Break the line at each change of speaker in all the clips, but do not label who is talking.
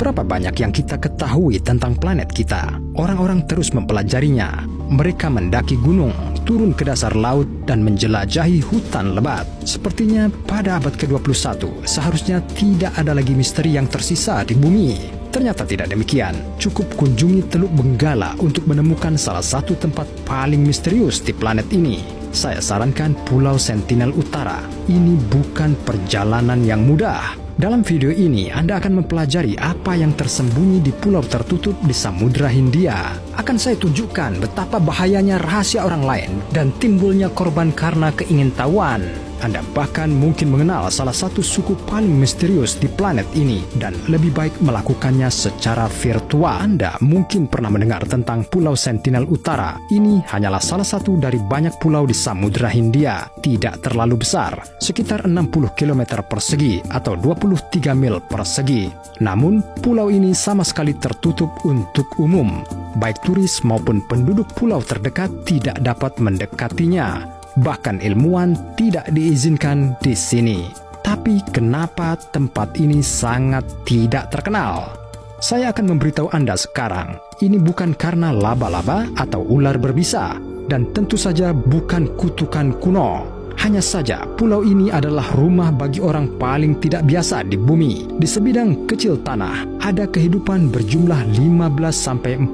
Seberapa banyak yang kita ketahui tentang planet kita? Orang-orang terus mempelajarinya. Mereka mendaki gunung, turun ke dasar laut, dan menjelajahi hutan lebat. Sepertinya pada abad ke-21, seharusnya tidak ada lagi misteri yang tersisa di bumi. Ternyata tidak demikian. Cukup kunjungi Teluk Benggala untuk menemukan salah satu tempat paling misterius di planet ini. Saya sarankan Pulau Sentinel Utara. Ini bukan perjalanan yang mudah. Dalam video ini, Anda akan mempelajari apa yang tersembunyi di pulau tertutup di Samudra Hindia. Akan saya tunjukkan betapa bahayanya rahasia orang lain dan timbulnya korban karena keingintahuan. Anda bahkan mungkin mengenal salah satu suku paling misterius di planet ini dan lebih baik melakukannya secara virtual. Anda mungkin pernah mendengar tentang Pulau Sentinel Utara. Ini hanyalah salah satu dari banyak pulau di Samudra Hindia. Tidak terlalu besar, sekitar 60 km persegi atau 23 mil persegi. Namun, pulau ini sama sekali tertutup untuk umum. Baik turis maupun penduduk pulau terdekat tidak dapat mendekatinya. Bahkan ilmuwan tidak diizinkan di sini. Tapi kenapa tempat ini sangat tidak terkenal? Saya akan memberitahu Anda sekarang. Ini bukan karena laba-laba atau ular berbisa. Dan tentu saja bukan kutukan kuno. Hanya saja pulau ini adalah rumah bagi orang paling tidak biasa di bumi. Di sebidang kecil tanah, ada kehidupan berjumlah 15-400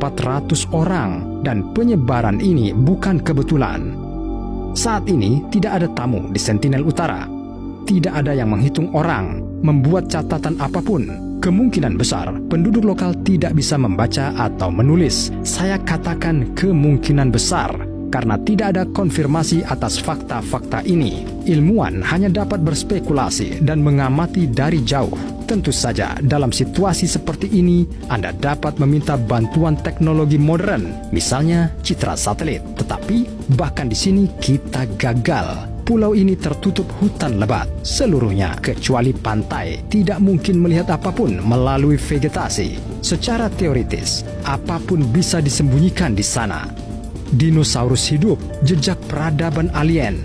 orang. Dan penyebaran ini bukan kebetulan. Saat ini tidak ada tamu di Sentinel Utara. Tidak ada yang menghitung orang, membuat catatan apapun. Kemungkinan besar penduduk lokal tidak bisa membaca atau menulis. Saya katakan kemungkinan besar karena tidak ada konfirmasi atas fakta-fakta ini. Ilmuwan hanya dapat berspekulasi dan mengamati dari jauh. Tentu saja dalam situasi seperti ini Anda dapat meminta bantuan teknologi modern, misalnya citra satelit. Tetapi bahkan di sini kita gagal. Pulau ini tertutup hutan lebat seluruhnya kecuali pantai. Tidak mungkin melihat apapun melalui vegetasi. Secara teoritis, apapun bisa disembunyikan di sana. Dinosaurus hidup, jejak peradaban alien,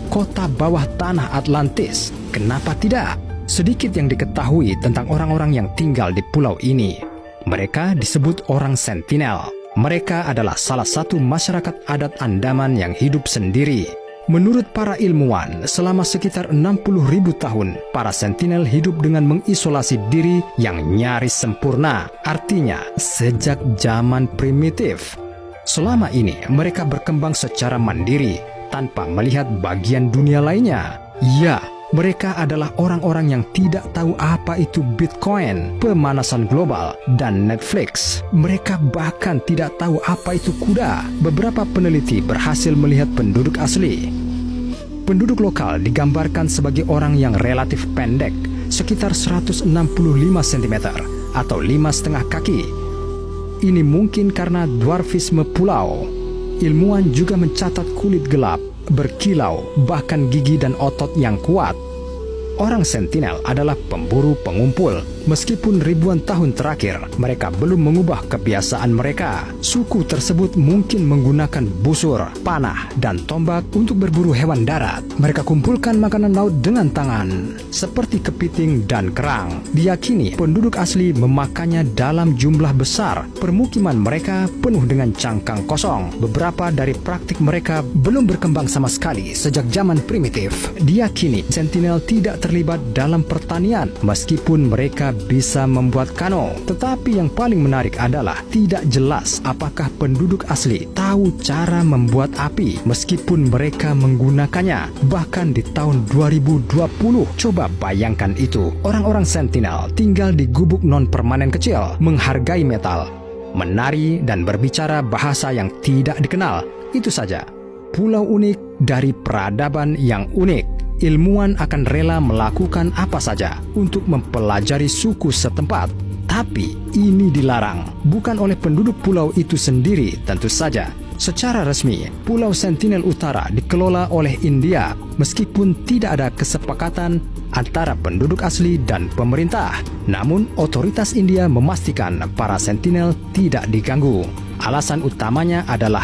kota bawah tanah Atlantis. Kenapa tidak? Sedikit yang diketahui tentang orang-orang yang tinggal di pulau ini. Mereka disebut orang Sentinel. Mereka adalah salah satu masyarakat adat Andaman yang hidup sendiri. Menurut para ilmuwan, selama sekitar 60.000 tahun, para Sentinel hidup dengan mengisolasi diri yang nyaris sempurna. Artinya, sejak zaman primitif. Selama ini, mereka berkembang secara mandiri, tanpa melihat bagian dunia lainnya. Ya, mereka adalah orang-orang yang tidak tahu apa itu Bitcoin, pemanasan global, dan Netflix. Mereka bahkan tidak tahu apa itu kuda. Beberapa peneliti berhasil melihat penduduk asli. Penduduk lokal digambarkan sebagai orang yang relatif pendek, sekitar 165 cm atau 5,5 kaki. Ini mungkin karena dwarfisme pulau. Ilmuwan juga mencatat kulit gelap, berkilau, bahkan gigi dan otot yang kuat. Orang Sentinel adalah pemburu pengumpul. Meskipun ribuan tahun terakhir, mereka belum mengubah kebiasaan mereka. Suku tersebut mungkin menggunakan busur, panah, dan tombak untuk berburu hewan darat. Mereka kumpulkan makanan laut dengan tangan, seperti kepiting dan kerang. Diyakini penduduk asli memakannya dalam jumlah besar. Permukiman mereka penuh dengan cangkang kosong. Beberapa dari praktik mereka belum berkembang sama sekali sejak zaman primitif. Diyakini Sentinel tidak terlibat dalam pertanian, meskipun mereka bisa membuat kano. Tetapi yang paling menarik adalah tidak jelas apakah penduduk asli tahu cara membuat api meskipun mereka menggunakannya. Bahkan di tahun 2020, coba bayangkan itu. Orang-orang Sentinel tinggal di gubuk non-permanen kecil, menghargai metal, menari, dan berbicara bahasa yang tidak dikenal. Itu saja. Pulau unik dari peradaban yang unik. Ilmuwan akan rela melakukan apa saja untuk mempelajari suku setempat. Tapi ini dilarang, bukan oleh penduduk pulau itu sendiri tentu saja. Secara resmi, Pulau Sentinel Utara dikelola oleh India, meskipun tidak ada kesepakatan antara penduduk asli dan pemerintah. Namun, otoritas India memastikan para Sentinel tidak diganggu. Alasan utamanya adalah